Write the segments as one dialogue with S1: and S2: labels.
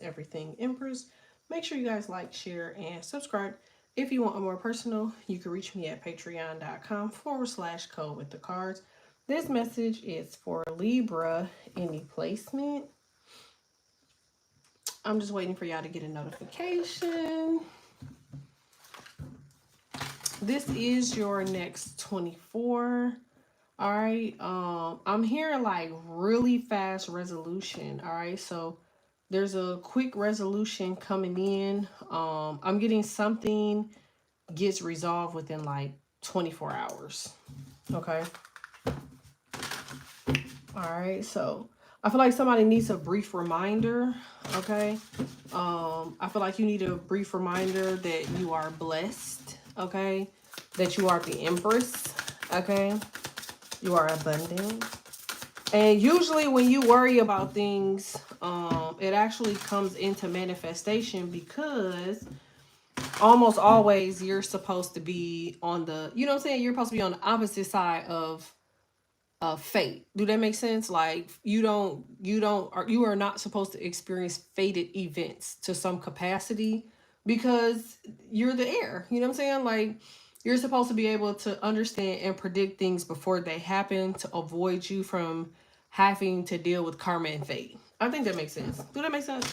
S1: everything Empress. Make sure you guys like, share, and subscribe. If you want a more personal, you can reach me at patreon.com/code with the cards. This message is for Libra. Any placement? I'm just waiting for y'all to get a notification. This is your next 24. All right. I'm hearing like really fast resolution. All right. So there's a quick resolution coming in. I'm getting something gets resolved within like 24 hours. Okay. All right. So I feel like somebody needs a brief reminder. Okay. I feel like you need a brief reminder that you are blessed. Okay. That you are the Empress. Okay. You are abundant. And usually when you worry about things, it actually comes into manifestation because almost always you're supposed to be on the, you know what I'm saying? You're supposed to be on the opposite side of fate. Do that make sense? Like you are not supposed to experience fated events to some capacity because you're the air. You know what I'm saying? Like you're supposed to be able to understand and predict things before they happen to avoid you from having to deal with karma and fate. I think that makes sense. Do that make sense?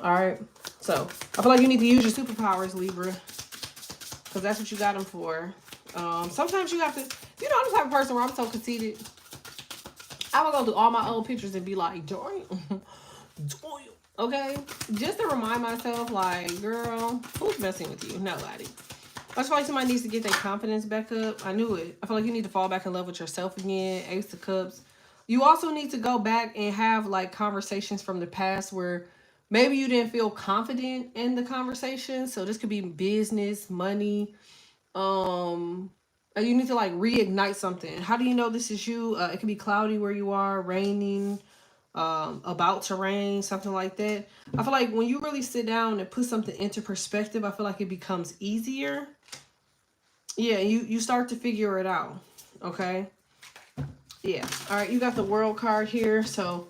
S1: All right. So I feel like you need to use your superpowers, Libra, because that's what you got them for. Sometimes you have to, you know, I'm the type of person where I'm so conceited. I would go through all my old pictures and be like, joy, joy. Okay? Just to remind myself, like, girl, who's messing with you? Nobody. I just feel like somebody needs to get their confidence back up. I knew it. I feel like you need to fall back in love with yourself again. Ace of Cups. You also need to go back and have like conversations from the past where maybe you didn't feel confident in the conversation. So this could be business, money. You need to like reignite something. How do you know this is you? It could be cloudy where you are, raining, about to rain, something like that. I feel like when you really sit down and put something into perspective, I feel like it becomes easier. Yeah, you start to figure it out. Okay. Yeah. All right. You got the World card here. So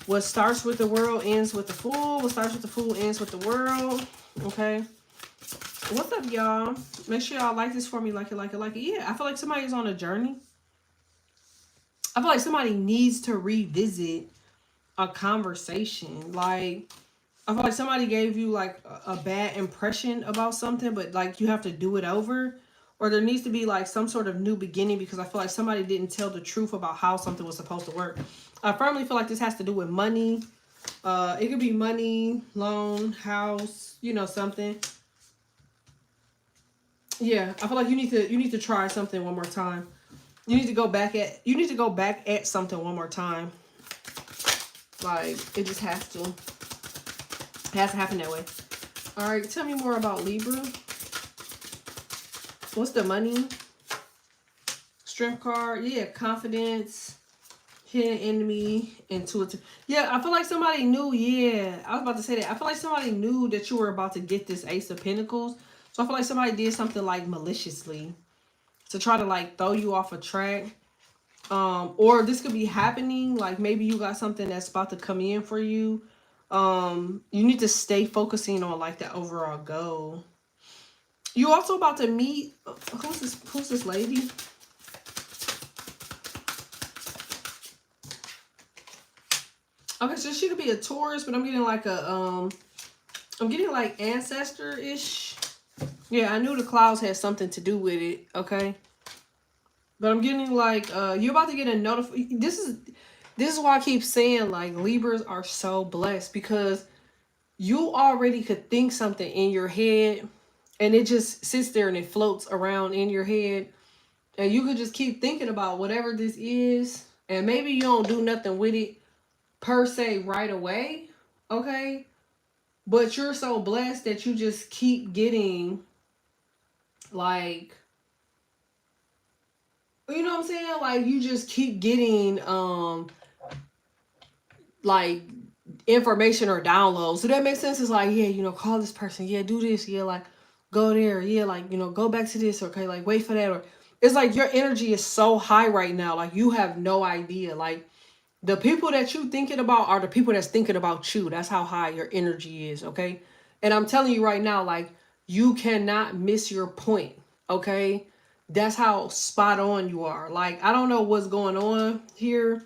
S1: what starts with the World ends with the Fool. What starts with the Fool ends with the World. Okay. What's up, y'all? Make sure y'all like this for me. Like it, like it, like it. Yeah. I feel like somebody's on a journey. I feel like somebody needs to revisit a conversation. Like, I feel like somebody gave you like a bad impression about something, but like you have to do it over. Or there needs to be like some sort of new beginning because I feel like somebody didn't tell the truth about how something was supposed to work. I firmly feel like this has to do with money. It could be money, loan, house, you know, something. Yeah, I feel like you need to try something one more time. You need to go back at something one more time. Like it just has to. It has to happen that way. All right, tell me more about Libra. What's the money? Strength card. Yeah, confidence, hidden enemy, intuitive. Yeah, I feel like somebody knew. Yeah, I was about to say that. I feel like somebody knew that you were about to get this Ace of Pentacles. So I feel like somebody did something like maliciously to try to like throw you off a track. Or this could be happening. Like maybe you got something that's about to come in for you. You need to stay focusing on like the overall goal. You also about to meet who's this lady? Okay, so she could be a Taurus, but I'm getting like I'm getting like ancestor-ish. Yeah, I knew the clouds had something to do with it, okay? But I'm getting like you're about to get a notification. This is why I keep saying like Libras are so blessed because you already could think something in your head and it just sits there and it floats around in your head. And you could just keep thinking about whatever this is. And maybe you don't do nothing with it per se right away. Okay. But you're so blessed that you just keep getting like, you know what I'm saying? Like you just keep getting like information or downloads. So that makes sense. It's like, yeah, you know, call this person. Yeah, do this. Yeah, like go there. Yeah, like, you know, go back to this. Okay, like wait for that. Or it's like your energy is so high right now. Like you have no idea. Like The people that you thinking about are the people that's thinking about you. That's how high your energy is, okay? And I'm telling you right now, like, you cannot miss your point, okay? That's how spot on you are. Like, I don't know what's going on here,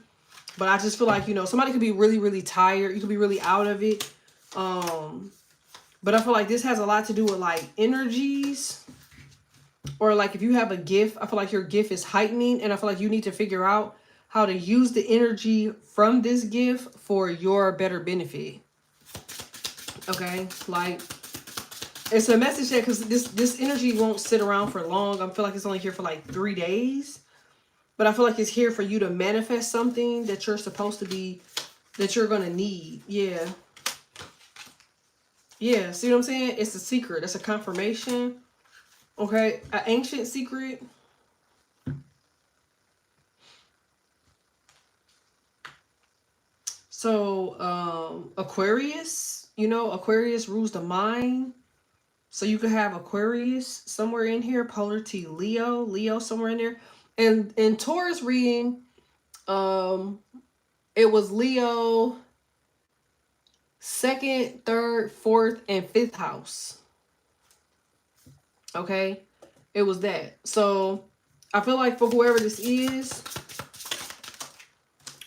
S1: but I just feel like, you know, somebody could be really, really tired. You could be really out of it. But I feel like this has a lot to do with, like, energies. Or, like, if you have a gift, I feel like your gift is heightening. And I feel like you need to figure out how to use the energy from this gift for your better benefit. Okay? Like, it's a message that, because this energy won't sit around for long. I feel like it's only here for like 3 days. But I feel like it's here for you to manifest something that you're supposed to be, that you're going to need. Yeah. Yeah. See what I'm saying? It's a secret. It's a confirmation. Okay. An ancient secret. So, Aquarius, you know, Aquarius rules the mind. So you could have Aquarius somewhere in here, polarity Leo somewhere in there. And in Taurus reading, it was Leo 2nd, 3rd, 4th, and 5th house. Okay? It was that. So I feel like for whoever this is,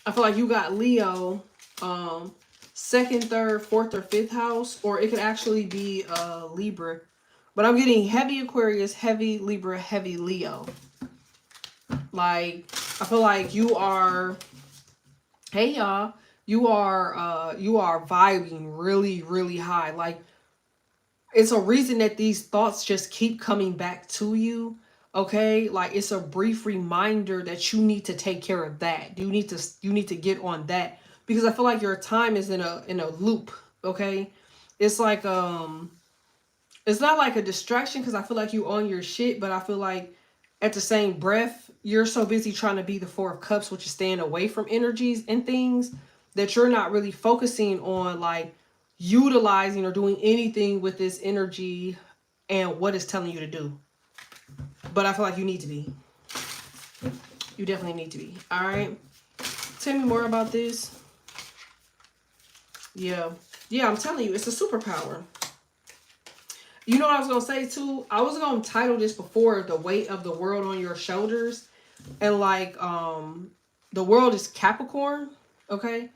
S1: I feel like you got Leo 2nd, 3rd, 4th, or 5th house, or it could actually be Libra. But I'm getting heavy Aquarius, heavy Libra, heavy Leo. Like, I feel like you are, hey y'all, you are vibing really, really high. Like, it's a reason that these thoughts just keep coming back to you. Okay, like, it's a brief reminder that you need to take care of that. You need to get on that, because I feel like your time is in a loop. Okay, it's like it's not like a distraction, because I feel like you on your shit, but I feel like at the same breath, you're so busy trying to be the 4 of Cups, which is staying away from energies and things, that you're not really focusing on, like, utilizing or doing anything with this energy and what it's telling you to do. But I feel like you need to be. You definitely need to be. All right. Tell me more about this. Yeah. Yeah, I'm telling you, it's a superpower. You know what I was going to say too? I was going to title this before, The Weight of the World on Your Shoulders. And like, the world is Capricorn. Okay.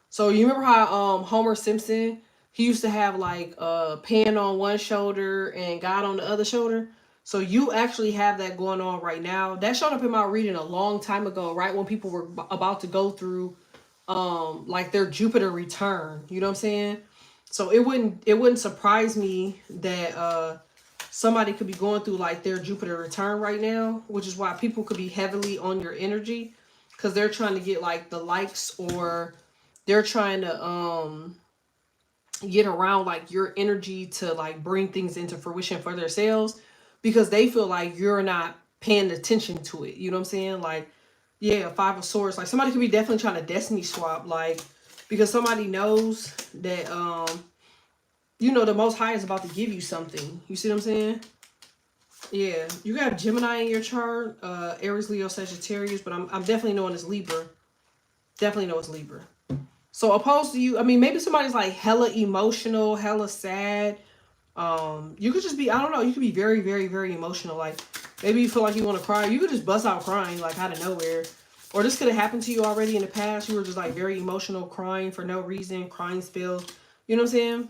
S1: So you remember how Homer Simpson, he used to have like Pan on one shoulder and God on the other shoulder. So you actually have that going on right now. That showed up in my reading a long time ago, right when people were about to go through like their Jupiter return. You know what I'm saying? So it wouldn't surprise me that somebody could be going through like their Jupiter return right now, which is why people could be heavily on your energy, because they're trying to get like the likes, or they're trying to get around like your energy to like bring things into fruition for themselves, because they feel like you're not paying attention to it. You know what I'm saying? Like, yeah, 5 of Swords. Like, somebody could be definitely trying to destiny swap, like, because somebody knows that you know, the Most High is about to give you something. You see what I'm saying? Yeah, you got Gemini in your chart, Aries, Leo, Sagittarius, but I'm definitely knowing it's Libra. Definitely know it's Libra. So opposed to you, I mean, maybe somebody's like hella emotional, hella sad. You could just be, I don't know, you could be very, very, very emotional. Like, maybe you feel like you want to cry. You could just bust out crying, like, out of nowhere. Or this could have happened to you already in the past. You were just like very emotional, crying for no reason, crying spills. You know what I'm saying?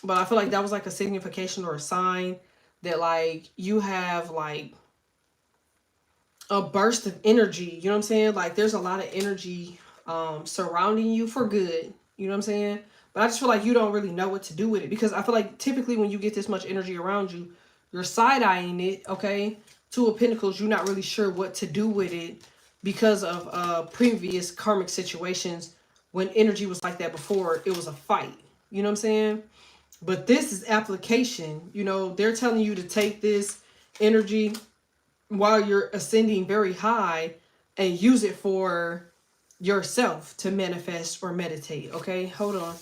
S1: But I feel like that was like a signification or a sign that like you have like a burst of energy. You know what I'm saying? Like, there's a lot of energy surrounding you for good. You know what I'm saying? But I just feel like you don't really know what to do with it, because I feel like typically when you get this much energy around you, you're side-eyeing it, okay? 2 of Pentacles, you're not really sure what to do with it because of previous karmic situations. When energy was like that before, it was a fight. You know what I'm saying? But this is application. You know, they're telling you to take this energy while you're ascending very high and use it for yourself to manifest or meditate. Okay, hold on.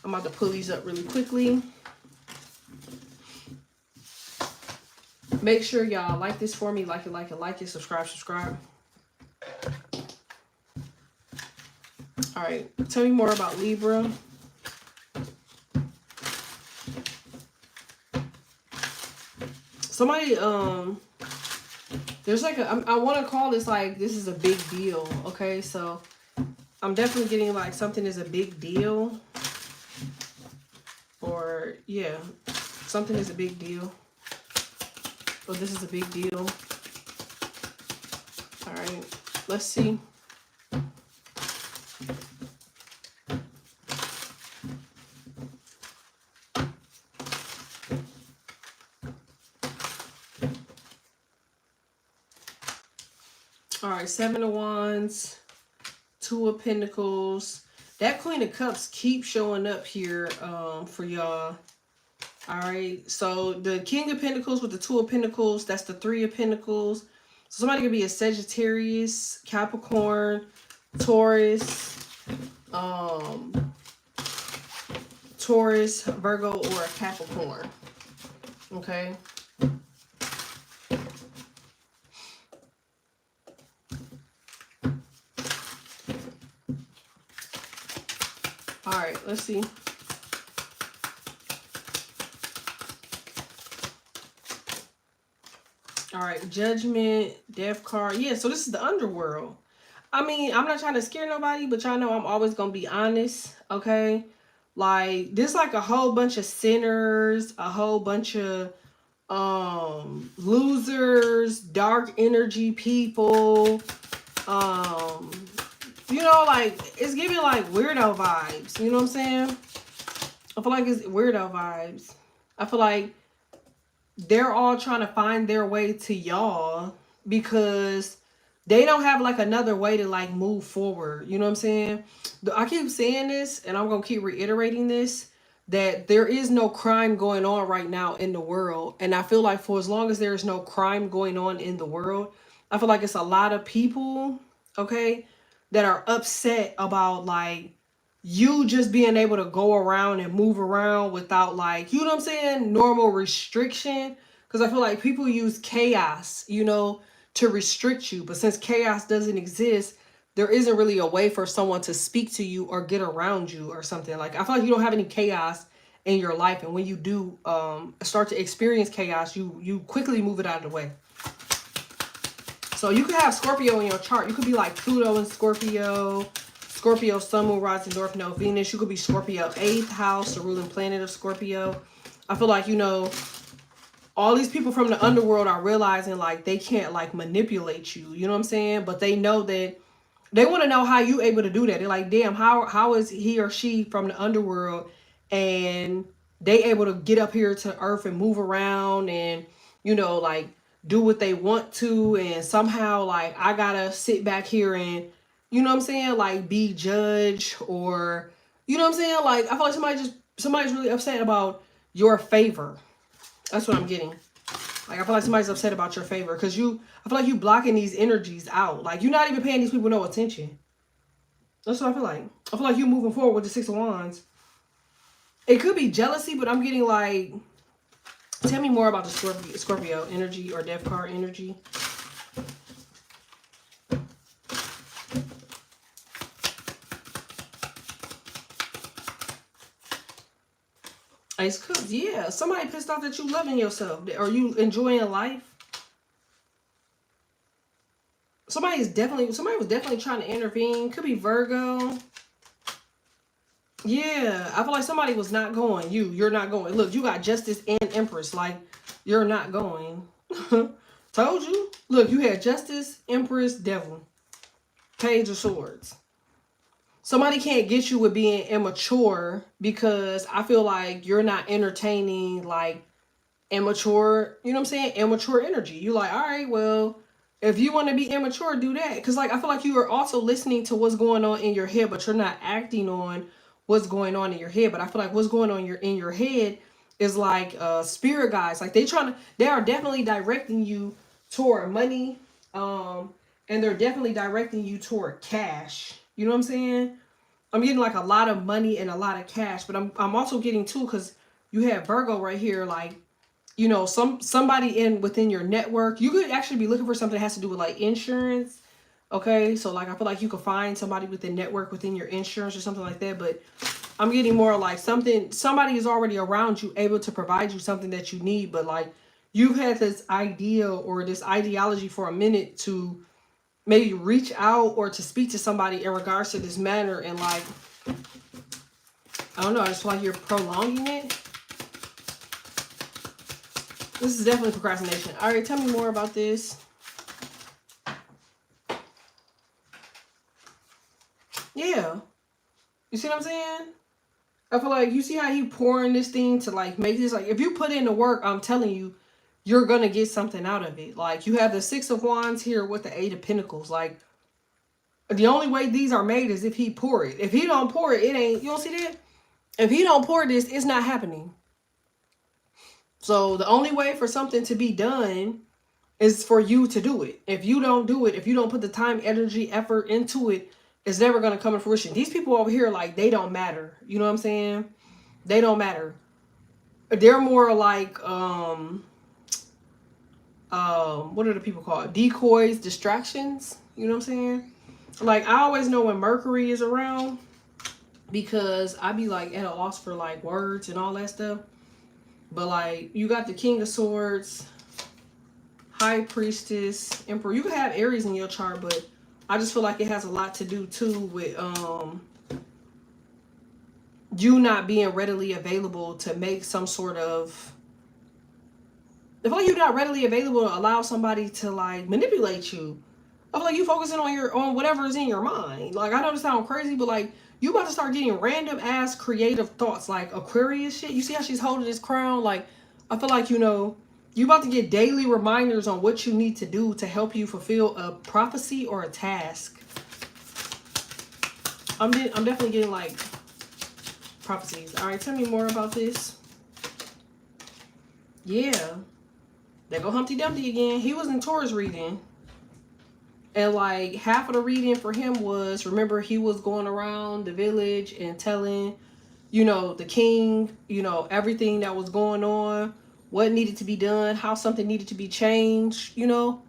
S1: I'm about to pull these up really quickly. Make sure y'all like this for me. Like it, subscribe. All right, tell me more about Libra. Somebody, there's like I want to call this like, this is a big deal. Okay, so I'm definitely getting like something is a big deal. Or, yeah, something is a big deal. Or this is a big deal. All right, let's see. All right, 7 of Wands, 2 of Pentacles. That Queen of Cups keeps showing up here for y'all. All right, so the King of Pentacles with the 2 of Pentacles, that's the 3 of Pentacles. So somebody could be a Sagittarius, Capricorn, Taurus, Taurus, Virgo, or a Capricorn. Okay. All right, let's see. All right, Judgment, Death card. Yeah, so this is the Underworld. I mean, I'm not trying to scare nobody, but y'all know I'm always going to be honest, okay? Like, there's like a whole bunch of sinners, a whole bunch of losers, dark energy people. You know, like, it's giving like weirdo vibes. You know what I'm saying? I feel like it's weirdo vibes. I feel like they're all trying to find their way to y'all because they don't have like another way to like move forward. You know what I'm saying? I keep saying this and I'm going to keep reiterating this, that there is no crime going on right now in the world. And I feel like for as long as there is no crime going on in the world, I feel like it's a lot of people, okay, that are upset about like you just being able to go around and move around without like, you know what I'm saying, normal restriction. Because I feel like people use chaos, you know, to restrict you. But since chaos doesn't exist, there isn't really a way for someone to speak to you or get around you or something. Like, I feel like you don't have any chaos in your life. And when you do start to experience chaos, you quickly move it out of the way. So you could have Scorpio in your chart. You could be like Pluto and Scorpio, Scorpio, Sun, Moon, Rising, North Node, Venus. You could be Scorpio 8th house, the ruling planet of Scorpio. I feel like, you know, all these people from the underworld are realizing like they can't like manipulate you. You know what I'm saying? But they know that they want to know how you able to do that. They're like, damn, how is he or she from the underworld and they able to get up here to earth and move around and, you know, like do what they want to, and somehow like I gotta sit back here and, you know what I'm saying, like be judged, or, you know what I'm saying, like I feel like somebody's really upset about your favor. That's what I'm getting. Like I feel like somebody's upset about your favor because I feel like you blocking these energies out. Like you're not even paying these people no attention. That's what I feel like. I feel like you moving forward with the 6 of Wands. It could be jealousy, but I'm getting like, tell me more about the Scorpio energy or Death card energy. Ace Cups, yeah. Somebody pissed off that you loving yourself. Or you enjoying life. Somebody was definitely trying to intervene. Could be Virgo. Yeah, I feel like somebody was not going. You're not going. Look, you got Justice and Empress. Like, you're not going. Told you. Look, you had Justice, Empress, Devil. Page of Swords. Somebody can't get you with being immature because I feel like you're not entertaining like immature, you know what I'm saying? Immature energy. You like, all right, well, if you want to be immature, do that. Because like I feel like you are also listening to what's going on in your head, but you're not acting on what's going on in your head. But I feel like what's going on in your head is like spirit guides. Like they are definitely directing you toward money. And they're definitely directing you toward cash. You know what I'm saying? I'm getting like a lot of money and a lot of cash, but I'm also getting too, because you have Virgo right here, like, you know, somebody within your network. You could actually be looking for something that has to do with like insurance. Okay, so like I feel like you could find somebody within network, within your insurance or something like that. But I'm getting more like somebody is already around you, able to provide you something that you need. But like you've had this idea or this ideology for a minute to maybe reach out or to speak to somebody in regards to this matter. And like, I don't know, I just feel like you're prolonging it. This is definitely procrastination. All right, tell me more about this. Yeah. You see what I'm saying? I feel like you see how he pouring this thing to like make this, like if you put in the work, I'm telling you, you're going to get something out of it. Like you have the Six of Wands here with the Eight of Pentacles. Like the only way these are made is if he pour it. If he don't pour it, it ain't, you don't see that? If he don't pour this, it's not happening. So the only way for something to be done is for you to do it. If you don't do it, if you don't put the time, energy, effort into it, it's never going to come to fruition. These people over here, like, they don't matter. You know what I'm saying? They don't matter. They're more like, what are the people called? Decoys, distractions. You know what I'm saying? Like, I always know when Mercury is around because I be like at a loss for like words and all that stuff. But like, you got the King of Swords, High Priestess, Emperor. You can have Aries in your chart, but I just feel like it has a lot to do too with you not being readily available to make some sort of, I feel like you're not readily available to allow somebody to like manipulate you. I feel like you focusing on whatever is in your mind. Like, I know this sounds crazy, but like you about to start getting random ass creative thoughts, like Aquarius shit. You see how she's holding this crown? Like, I feel like, you know, you about to get daily reminders on what you need to do to help you fulfill a prophecy or a task. I'm definitely getting like prophecies. All right, tell me more about this. Yeah, there go Humpty Dumpty again. He was in Taurus reading. And like half of the reading for him was, remember, he was going around the village and telling, you know, the king, you know, everything that was going on, what needed to be done, how something needed to be changed, you know.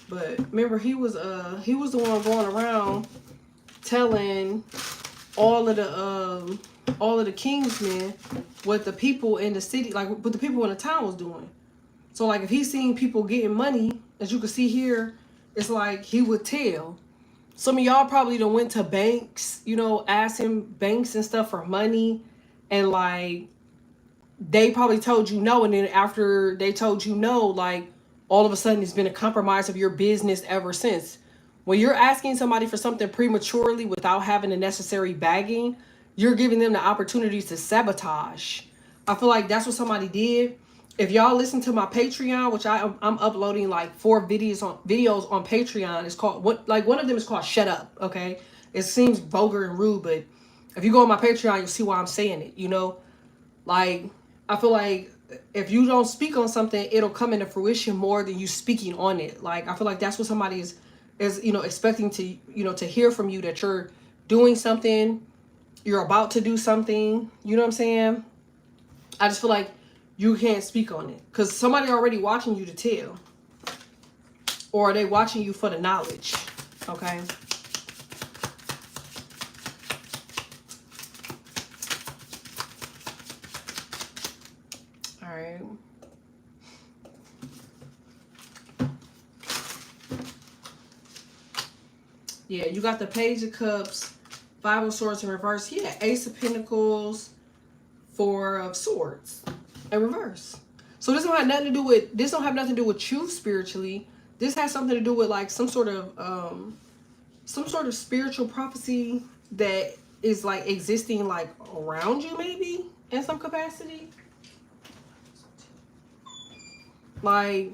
S1: But remember, he was the one going around telling all of the kingsmen what the people in the city, like what the people in the town was doing. So like if he's seeing people getting money, as you can see here, it's like he would tell. Some of y'all probably done went to banks, you know, asking banks and stuff for money, and like they probably told you no, and then after they told you no, like all of a sudden it's been a compromise of your business ever since. When you're asking somebody for something prematurely without having the necessary bagging, you're giving them the opportunities to sabotage. I feel like that's what somebody did. If y'all listen to my Patreon, which I'm uploading like 4 videos on Patreon, it's called one of them is called Shut Up. Okay, it seems vulgar and rude, but if you go on my Patreon, you'll see why I'm saying it. You know, like I feel like if you don't speak on something, it'll come into fruition more than you speaking on it. Like I feel like that's what somebody is you know, expecting to, you know, to hear from you, that you're doing something, you're about to do something. You know what I'm saying? I just feel like you can't speak on it because somebody already watching you to tell, or are they watching you for the knowledge? Okay. All right. Yeah, you got the Page of Cups, Five of Swords in reverse. Yeah, Ace of Pentacles, Four of Swords in reverse. So this don't have nothing to do with you spiritually. This has something to do with like some sort of spiritual prophecy that is like existing like around you, maybe in some capacity. Like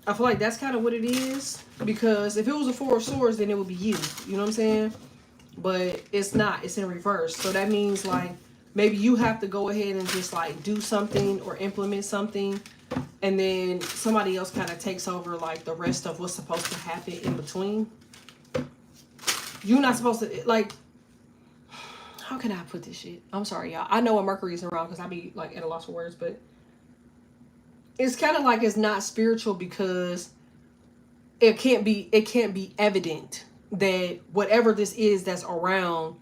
S1: I feel like that's kind of what it is, because if it was a Four of Swords, then it would be you. You know what I'm saying? But it's not. It's in reverse. So that means like maybe you have to go ahead and just like do something or implement something, and then somebody else kind of takes over like the rest of what's supposed to happen in between. You're not supposed to, like, how can I put this shit? I'm sorry, y'all. I know when Mercury is around because I be like at a loss for words, but it's kind of like it's not spiritual because it can't be evident that whatever this is that's around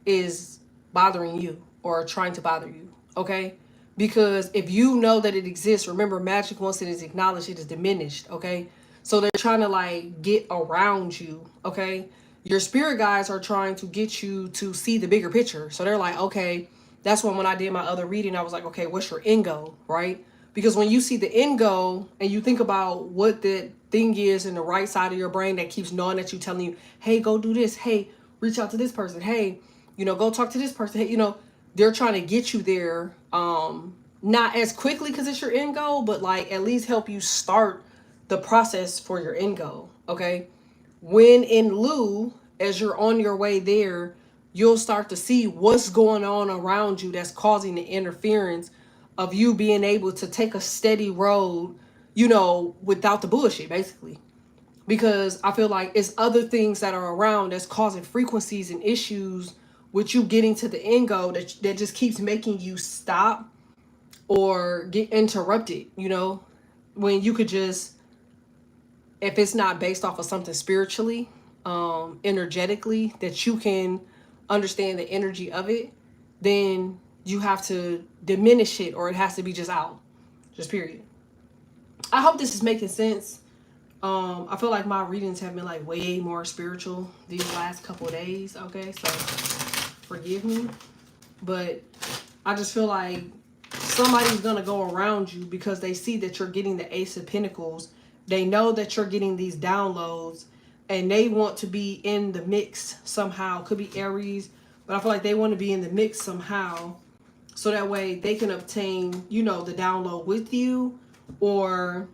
S1: is bothering you or trying to bother you. Okay? Because if you know that it exists, remember, magic, once it is acknowledged, it is diminished. Okay? So they're trying to like get around you. Okay? Your spirit guides are trying to get you to see the bigger picture. So they're like, okay, that's when I did my other reading, I was like, okay, what's your end goal? Right? Because when you see the end goal and you think about what the thing is in the right side of your brain that keeps knowing that you, telling you, hey, go do this. Hey, reach out to this person. Hey, go talk to this person. Hey, they're trying to get you there. Not as quickly because it's your end goal, but like at least help you start the process for your end goal. Okay. When in lieu, as you're on your way there, you'll start to see what's going on around you that's causing the interference of you being able to take a steady road, without the bullshit, basically. Because I feel like it's other things that are around that's causing frequencies and issues with you getting to the end goal that just keeps making you stop or get interrupted, when you could just, if it's not based off of something spiritually, energetically, that you can understand the energy of it, then you have to diminish it, or it has to be just out. Just period. I hope this is making sense. I feel like my readings have been like way more spiritual these last couple of days. Okay, so forgive me. But I just feel like somebody's gonna go around you because they see that you're getting the Ace of Pentacles. They know that you're getting these downloads and they want to be in the mix somehow. Could be Aries, but I feel like they want to be in the mix somehow. So that way they can obtain, the download with you. Or,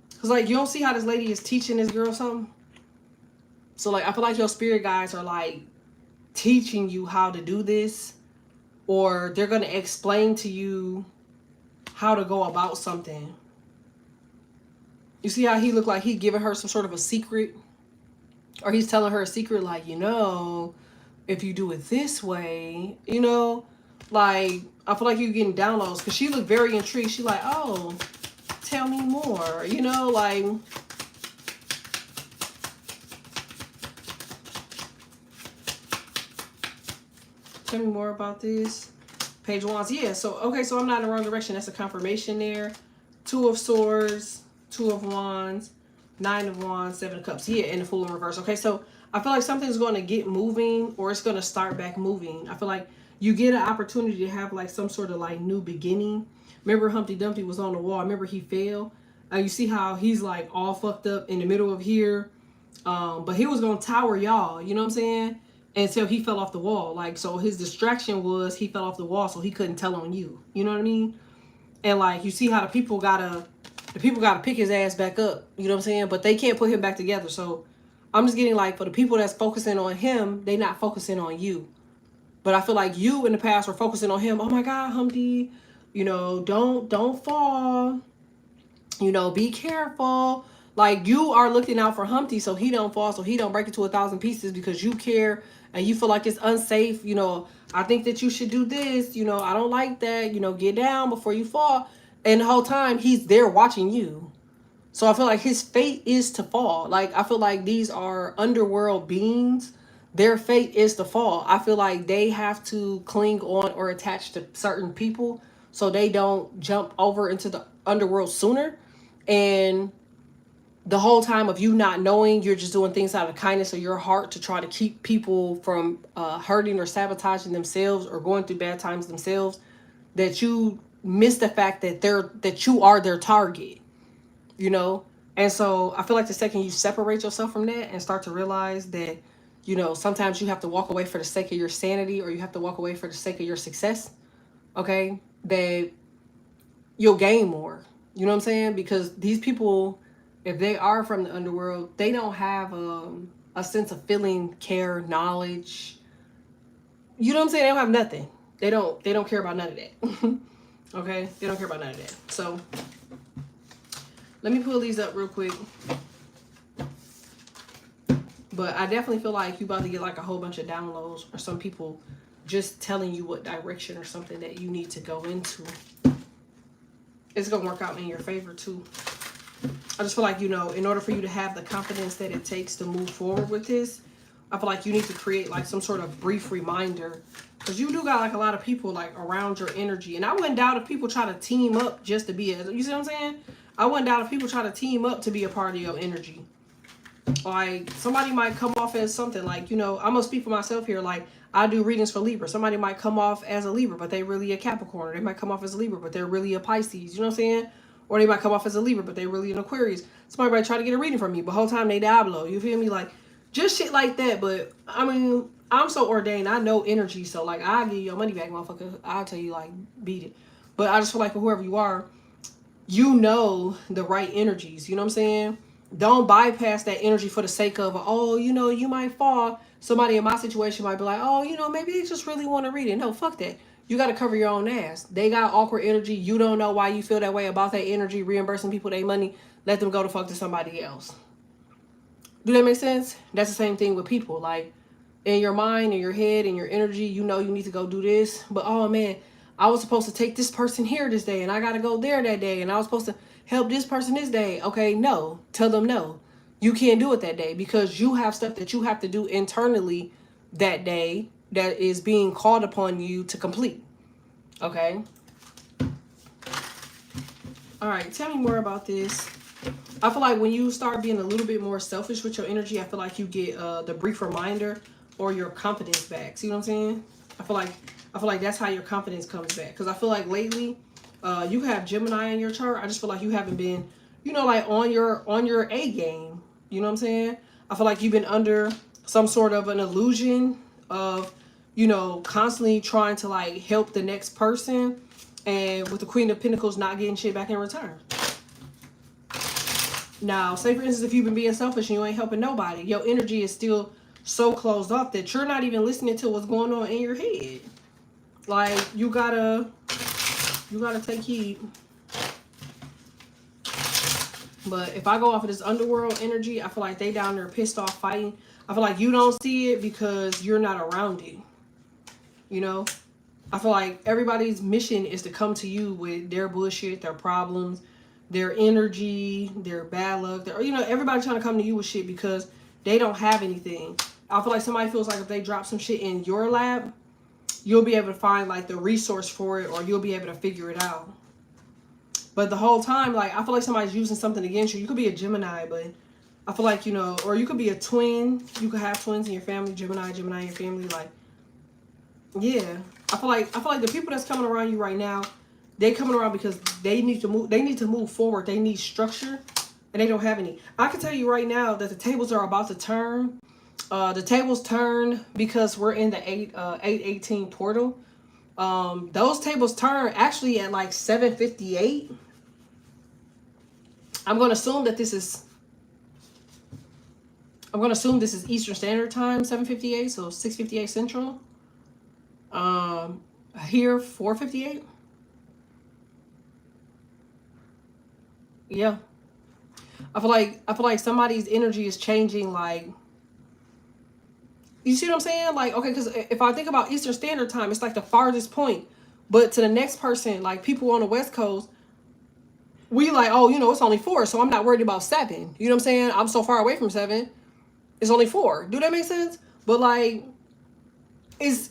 S1: because like, you don't see how this lady is teaching this girl something? So like, I feel like your spirit guides are like teaching you how to do this. Or they're going to explain to you how to go about something. You see how he looked like he giving her some sort of a secret? Or he's telling her a secret like, if you do it this way, like, I feel like you're getting downloads because she looked very intrigued. She like, oh, tell me more, like. Tell me more about this. Page of Wands. Yeah, so, okay, so I'm not in the wrong direction. That's a confirmation there. Two of Swords, Two of Wands, Nine of Wands, Seven of Cups. Yeah, and the Fool in reverse. Okay, so I feel like something's going to get moving, or it's going to start back moving. I feel like you get an opportunity to have like some sort of like new beginning. Remember Humpty Dumpty was on the wall. Remember he fell. You see how he's like all fucked up in the middle of here. But he was going to tower y'all. You know what I'm saying? Until he fell off the wall. Like, so his distraction was he fell off the wall, so he couldn't tell on you. You know what I mean? And like, you see how the people gotta pick his ass back up. You know what I'm saying? But they can't put him back together. So I'm just getting like, for the people that's focusing on him, they not focusing on you. But I feel like you in the past were focusing on him. Oh my God, Humpty, don't fall. Be careful. Like, you are looking out for Humpty so he don't fall, so he don't break into 1,000 pieces because you care and you feel like it's unsafe. I think that you should do this. I don't like that. Get down before you fall. And the whole time he's there watching you. So I feel like his fate is to fall. Like, I feel like these are underworld beings. Their fate is to fall. I feel like they have to cling on or attach to certain people so they don't jump over into the underworld sooner. And the whole time of you not knowing, you're just doing things out of kindness of your heart to try to keep people from hurting or sabotaging themselves or going through bad times themselves, that you miss the fact that you are their target. And so I feel like the second you separate yourself from that and start to realize that, sometimes you have to walk away for the sake of your sanity, or you have to walk away for the sake of your success, okay, that you'll gain more. You know what I'm saying? Because these people, if they are from the underworld, they don't have a sense of feeling, care, knowledge. You know what I'm saying? They don't have nothing. They don't care about none of that. Okay? They don't care about none of that. So let me pull these up real quick. But I definitely feel like you about to get like a whole bunch of downloads, or some people just telling you what direction or something that you need to go into. It's going to work out in your favor too. I just feel like, you know, in order for you to have the confidence that it takes to move forward with this, I feel like you need to create like some sort of brief reminder, because you do got like a lot of people like around your energy. And I wouldn't doubt if people try to team up just to be a, you see what I'm saying? I wouldn't doubt if people try to team up to be a part of your energy. Like somebody might come off as something like, you know, I'm gonna speak for myself here. Like I do readings for Libra. Somebody might come off as a Libra, but they really a Capricorn. They might come off as a Libra, but they're really a Pisces. You know what I'm saying? Or they might come off as a Libra, but they really an Aquarius. Somebody might try to get a reading from me, but whole time they Diablo. You feel me? Like just shit like that. But I mean, I'm so ordained. I know energy, so like I'll give you your money back, motherfucker. I'll tell you like beat it. But I just feel like for whoever you are, you know the right energies. You know what I'm saying? Don't bypass that energy for the sake of, oh, you know, you might fall. Somebody in my situation might be like, oh, you know, maybe they just really want to read it. No, fuck that. You got to cover your own ass. They got awkward energy. You don't know why you feel that way about that energy, reimbursing people their money. Let them go to fuck to somebody else. Do that make sense? That's the same thing with people. Like in your mind, in your head, in your energy, you know you need to go do this. But oh man, I was supposed to take this person here this day and I got to go there that day. And I was supposed to help this person this day. Okay, no. Tell them no. You can't do it that day because you have stuff that you have to do internally that day that is being called upon you to complete. Okay? All right, tell me more about this. I feel like when you start being a little bit more selfish with your energy, I feel like you get the brief reminder or your confidence back. See what I'm saying? I feel like that's how your confidence comes back. Because I feel like lately, you have Gemini in your chart. I just feel like you haven't been, you know, like on your A game. You know what I'm saying? I feel like you've been under some sort of an illusion of, you know, constantly trying to like help the next person, and with the Queen of Pentacles not getting shit back in return. Now, say for instance, if you've been being selfish and you ain't helping nobody, your energy is still so closed off that you're not even listening to what's going on in your head. Like you gotta take heed. But if I go off of this underworld energy, I feel like they down there pissed off fighting. I feel like you don't see it because you're not around it. You know? I feel like everybody's mission is to come to you with their bullshit, their problems, their energy, their bad luck. Their, you know, everybody's trying to come to you with shit because they don't have anything. I feel like somebody feels like if they drop some shit in your lap, you'll be able to find like the resource for it, or you'll be able to figure it out. But the whole time, like, I feel like somebody's using something against you. You could be a Gemini, but I feel like, you know, or you could be a twin. You could have twins in your family, Gemini in your family. Like, yeah. I feel like the people that's coming around you right now, they coming around because they need to move. They need to move forward. They need structure, and they don't have any. I can tell you right now that the tables are about to turn. The tables turn because we're in the 818 portal. Those tables turn actually at like 7:58. I'm going to assume this is Eastern Standard Time, 7:58, so 6:58 Central. Here 4:58. Yeah. I feel like somebody's energy is changing. Like, you see what I'm saying? Like, okay, because if I think about Eastern Standard Time, it's like the farthest point. But to the next person, like people on the West Coast, we like, oh, you know, it's only 4, so I'm not worried about 7. You know what I'm saying? I'm so far away from 7. It's only 4. Do that make sense? But like, it's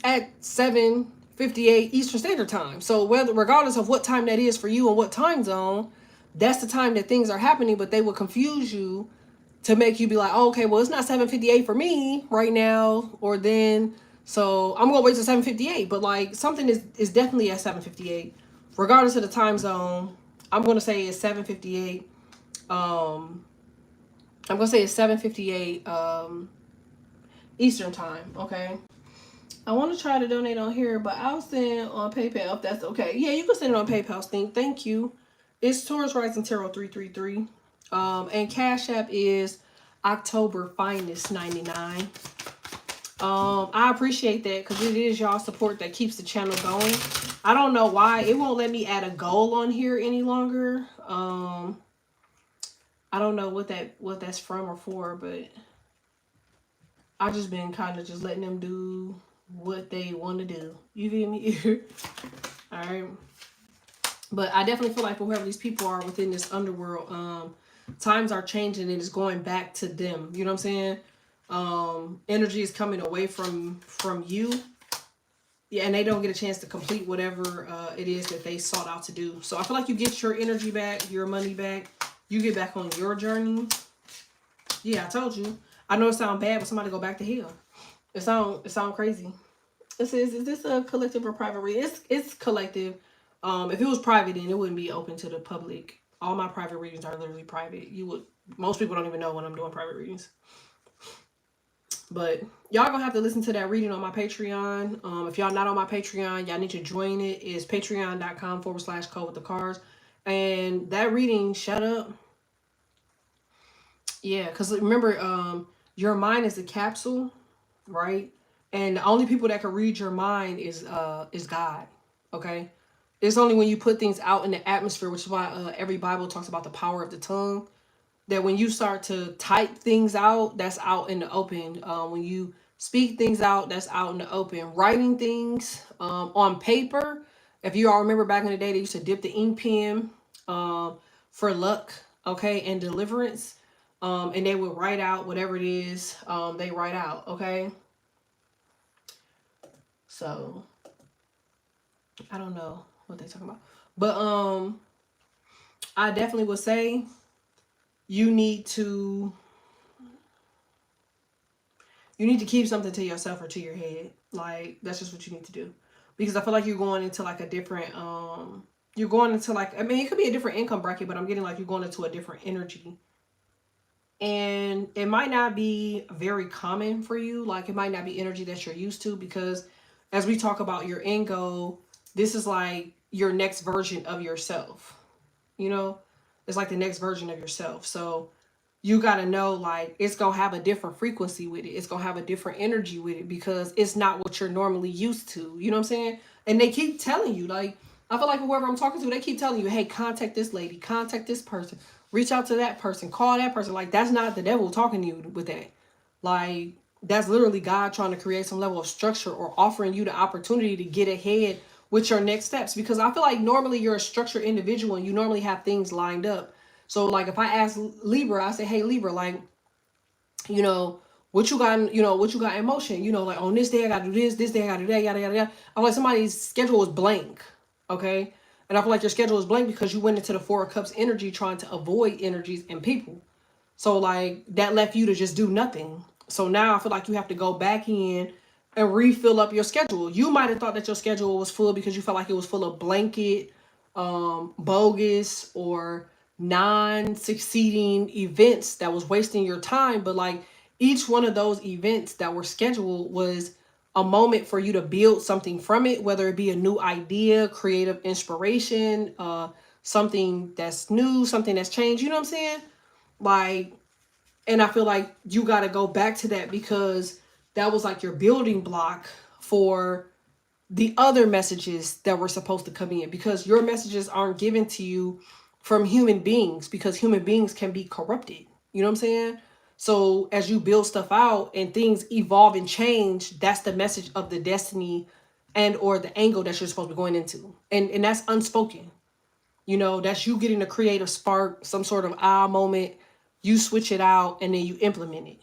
S1: at 7:58 Eastern Standard Time. So regardless of what time that is for you and what time zone, that's the time that things are happening. But they will confuse you to make you be like, oh, okay, well, it's not 7:58 for me right now, or then, so I'm gonna wait till 7:58. But like, something is definitely at 7:58, regardless of the time zone. I'm gonna say it's 7:58. I'm gonna say it's 7:58 Eastern Time. Okay. I want to try to donate on here, but I'll send on PayPal if that's okay. Yeah, you can send it on PayPal. Thank you. It's Taurus Rising Tarot 333. And Cash App is October Finest 99. I appreciate that because it is y'all support that keeps the channel going. I don't know why it won't let me add a goal on here any longer. I don't know what that's from or for, but I just been kind of just letting them do what they want to do. You feel me? All right. But I definitely feel like for whoever these people are within this underworld, times are changing and it's going back to them. You know what I'm saying? Energy is coming away from you. Yeah, and they don't get a chance to complete whatever it is that they sought out to do. So I feel like you get your energy back, your money back. You get back on your journey. Yeah, I told you. I know it sounds bad, but somebody go back to hell. It sound crazy. It says, is this a collective or private reading? It's collective. If it was private, then it wouldn't be open to the public. All my private readings are literally private. Most people don't even know when I'm doing private readings. But y'all gonna have to listen to that reading on my Patreon. If y'all not on my Patreon, y'all need to join it. It's patreon.com/code with the cards. And that reading, shut up. Yeah, because remember, your mind is a capsule, right? And the only people that can read your mind is God. Okay? It's only when you put things out in the atmosphere, which is why every Bible talks about the power of the tongue. That when you start to type things out, that's out in the open. When you speak things out, that's out in the open. Writing things on paper. If you all remember back in the day, they used to dip the ink pen for luck, okay, and deliverance. And they would write out whatever it is they write out, okay? So, I don't know what they're talking about. But I definitely would say you need to keep something to yourself or to your head. Like, that's just what you need to do. Because I feel like you're going into like a different, you're going into like, I mean, it could be a different income bracket, but I'm getting like you're going into a different energy. And it might not be very common for you. Like, it might not be energy that you're used to, because as we talk about your end goal, this is like your next version of yourself. You know, it's like the next version of yourself. So you got to know, like, it's going to have a different frequency with it. It's going to have a different energy with it, because it's not what you're normally used to. You know what I'm saying? And they keep telling you, like, I feel like whoever I'm talking to, they keep telling you, hey, contact this lady, contact this person, reach out to that person, call that person. Like, that's not the devil talking to you with that. Like, that's literally God trying to create some level of structure or offering you the opportunity to get ahead with your next steps. Because I feel like normally you're a structured individual and you normally have things lined up. So, like, if I ask Libra, I say, hey, Libra, like, you know, what you got, what you got in motion? You know, like, on this day, I got to do this day, I got to do that, yada, yada, yada. I feel like somebody's schedule is blank, okay? And I feel like your schedule is blank because you went into the Four of Cups energy trying to avoid energies and people. So, like, that left you to just do nothing. So now I feel like you have to go back in and refill up your schedule. You might have thought that your schedule was full because you felt like it was full of blanket, bogus, or non-succeeding events that was wasting your time. But like, each one of those events that were scheduled was a moment for you to build something from it, whether it be a new idea, creative inspiration, something that's new, something that's changed. You know what I'm saying? Like, and I feel like you got to go back to that, because that was like your building block for the other messages that were supposed to come in, because your messages aren't given to you from human beings, because human beings can be corrupted. You know what I'm saying? So as you build stuff out and things evolve and change, that's the message of the destiny and or the angle that you're supposed to be going into. And that's unspoken. You know, that's you getting a creative spark, some sort of aha moment. You switch it out and then you implement it.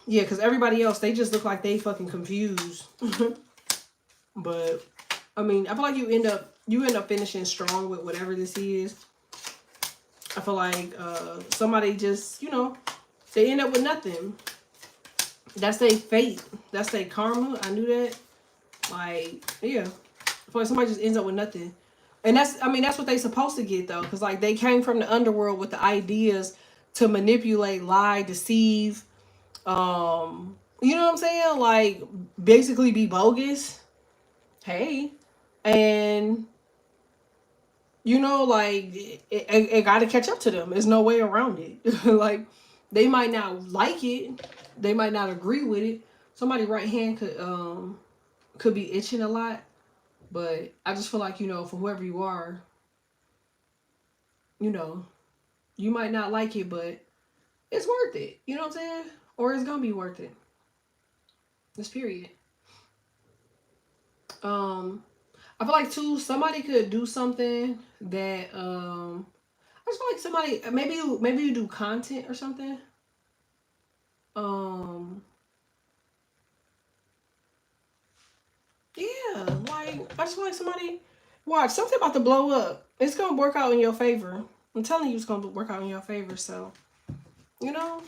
S1: Yeah, because everybody else, they just look like they fucking confused. But I mean, I feel like you end up finishing strong with whatever this is. I feel like somebody just, they end up with nothing. That's their fate. That's their karma. I knew that. Like, yeah. I feel like somebody just ends up with nothing. And that's what they supposed to get, though. Because, like, they came from the underworld with the ideas to manipulate, lie, deceive. You know what I'm saying? Like, basically be bogus. Hey. And, like, it got to catch up to them. There's no way around it. Like, they might not like it. They might not agree with it. Somebody right hand could be itching a lot, but I just feel like, you know, for whoever you are, you know, you might not like it, but it's worth it. You know what I'm saying? Or it's gonna be worth it. This period. I feel like too, somebody could do something that I just feel like somebody, maybe you do content or something. Um yeah, like I just feel like somebody, watch something about to blow up. It's gonna work out in your favor. I'm telling you, it's gonna work out in your favor. So, you know,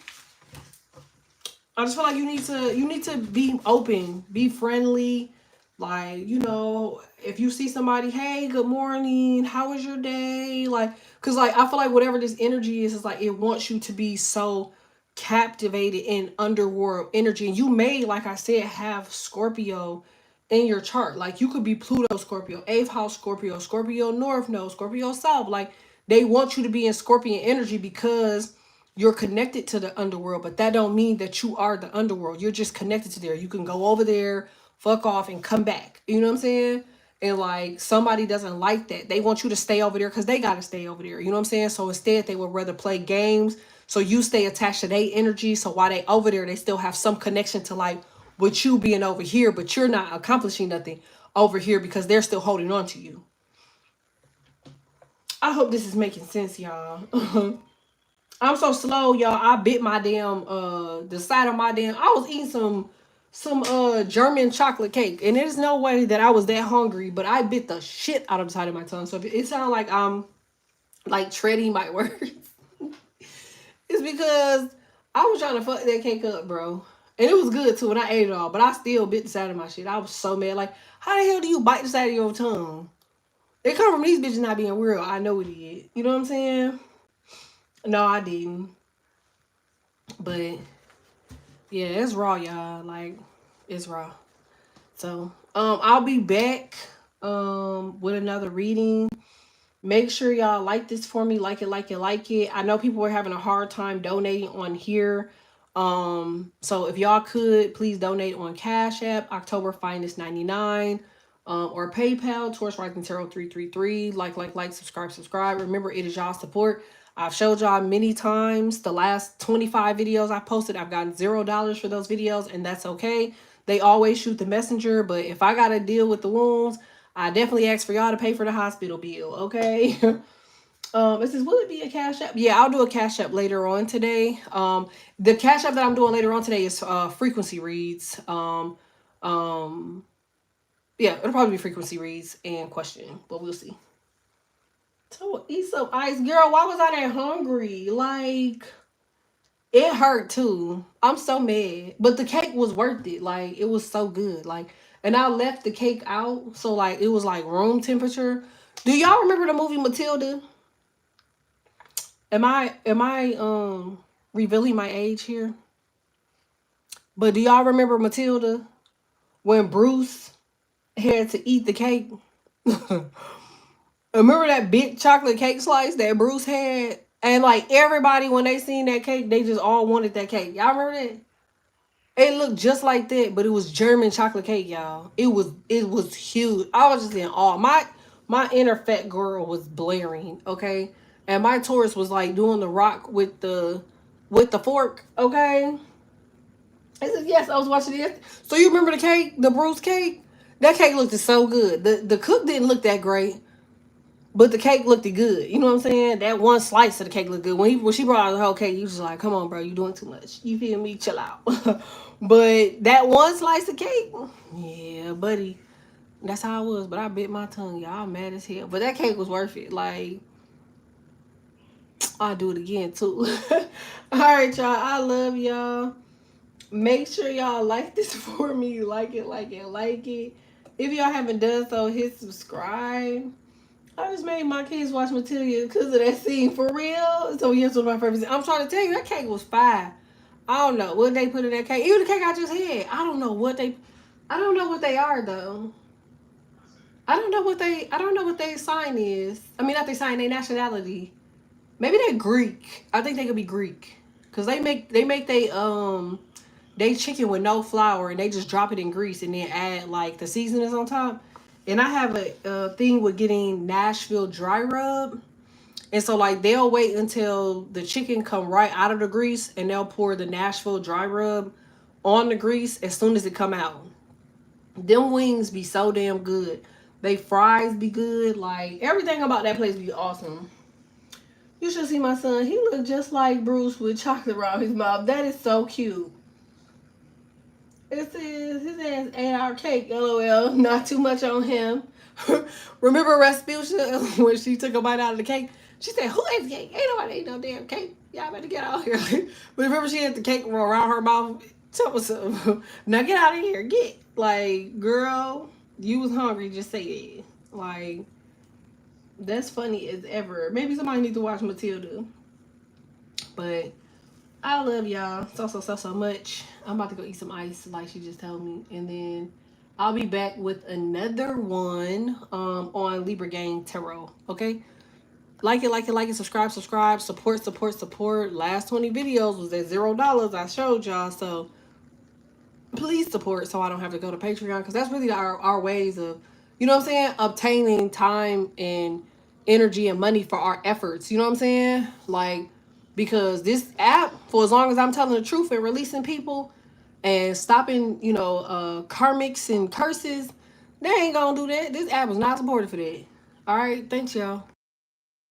S1: I just feel like you need to be open, be friendly. Like, you know, if you see somebody, hey, good morning, how was your day? Like, cause like I feel like whatever this energy is like it wants you to be so captivated in underworld energy. And you may, like I said, have Scorpio in your chart. Like you could be Pluto Scorpio, 8th house Scorpio, Scorpio North Node, Scorpio South. Like they want you to be in Scorpion energy because you're connected to the underworld, but that don't mean that you are the underworld. You're just connected to there. You can go over there, fuck off, and come back. You know what I'm saying? And like somebody doesn't like that. They want you to stay over there because they gotta stay over there. You know what I'm saying? So instead they would rather play games. So you stay attached to their energy. So while they over there, they still have some connection to like with you being over here, but you're not accomplishing nothing over here because they're still holding on to you. I hope this is making sense, y'all. I'm so slow, y'all. I bit my damn the side of my damn. I was eating some German chocolate cake, and there's no way that I was that hungry, but I bit the shit out of the side of my tongue. So if it sounds like I'm like treading my words, it's because I was trying to fuck that cake up, bro. And it was good too, and I ate it all, but I still bit the side of my shit. I was so mad. Like, how the hell do you bite the side of your tongue? It come from these bitches not being real. I know it did. You know what I'm saying? No, I didn't. But yeah, it's raw, y'all. Like, it's raw. So, I'll be back with another reading. Make sure y'all like this for me, like it, like it, like it. I know people are having a hard time donating on here. So if y'all could please donate on Cash App, October Finest 99, or PayPal, Taurus Rising Tarot 333. Like, subscribe. Remember, it is y'all support. I've showed y'all many times the last 25 videos I posted. I've gotten $0 for those videos, and that's okay. They always shoot the messenger, but if I gotta deal with the wounds, I definitely ask for y'all to pay for the hospital bill, okay? It says, will it be a Cash App? Yeah, I'll do a Cash App later on today. The Cash App that I'm doing later on today is frequency reads. Yeah, it'll probably be frequency reads and question, but we'll see. So eat some ice, girl. Why was I that hungry? Like, it hurt too. I'm so mad, but the cake was worth it. Like, it was so good. Like, and I left the cake out, so like it was like room temperature. Do y'all remember the movie Matilda? Am I revealing my age here? But do y'all remember Matilda when Bruce had to eat the cake? Remember that big chocolate cake slice that Bruce had? And like everybody, when they seen that cake, they just all wanted that cake. Y'all remember that? It looked just like that, but it was German chocolate cake, y'all. It was huge. I was just in awe. My inner fat girl was blaring, okay? And my Taurus was like doing the rock with the fork, okay? I said, yes, I was watching it. So you remember the cake, the Bruce cake? That cake looked so good. The cook didn't look that great. But the cake looked good. You know what I'm saying? That one slice of the cake looked good. When she brought out the whole cake, you was just like, come on, bro, you doing too much. You feel me? Chill out. But that one slice of cake, yeah, buddy. That's how I was. But I bit my tongue, y'all. I'm mad as hell. But that cake was worth it. Like, I'll do it again too. All right, y'all. I love y'all. Make sure y'all like this for me. Like it, like it, like it. If y'all haven't done so, hit subscribe. I just made my kids watch Matilda because of that scene, for real. So yes, one of my favorites. I'm trying to tell you, that cake was fire. I don't know what they put in that cake. Even the cake I just had, I don't know what they are though. I don't know what their sign is. I mean, not their sign, their nationality. Maybe they're Greek. I think they could be Greek. Cause they make they chicken with no flour, and they just drop it in grease and then add like the seasonings on top. And I have a thing with getting Nashville dry rub. And so like they'll wait until the chicken come right out of the grease, and they'll pour the Nashville dry rub on the grease as soon as it come out. Them wings be so damn good. They fries be good. Like everything about that place be awesome. You should see my son. He look just like Bruce with chocolate around his mouth. That is so cute. It says his ass ate our cake. LOL. Not too much on him. Remember Rasputia when she took a bite out of the cake? She said, "Who ate the cake? Ain't nobody ate no damn cake. Y'all better get out here." But remember she had the cake around her mouth. Tell us something. Now get out of here. Get. Like, girl, you was hungry. Just say it. Like, that's funny as ever. Maybe somebody need to watch Matilda. But I love y'all so much. I'm about to go eat some ice like she just told me. And then I'll be back with another one on Libra Gang Tarot. Okay? Like it, subscribe, support. Last 20 videos was at $0. I showed y'all. So please support so I don't have to go to Patreon, because that's really our ways of, you know what I'm saying, obtaining time and energy and money for our efforts. You know what I'm saying? Like, because this app, for as long as I'm telling the truth and releasing people and stopping, karmics and curses, they ain't gonna do that. This app is not supported for that. All right, thanks y'all.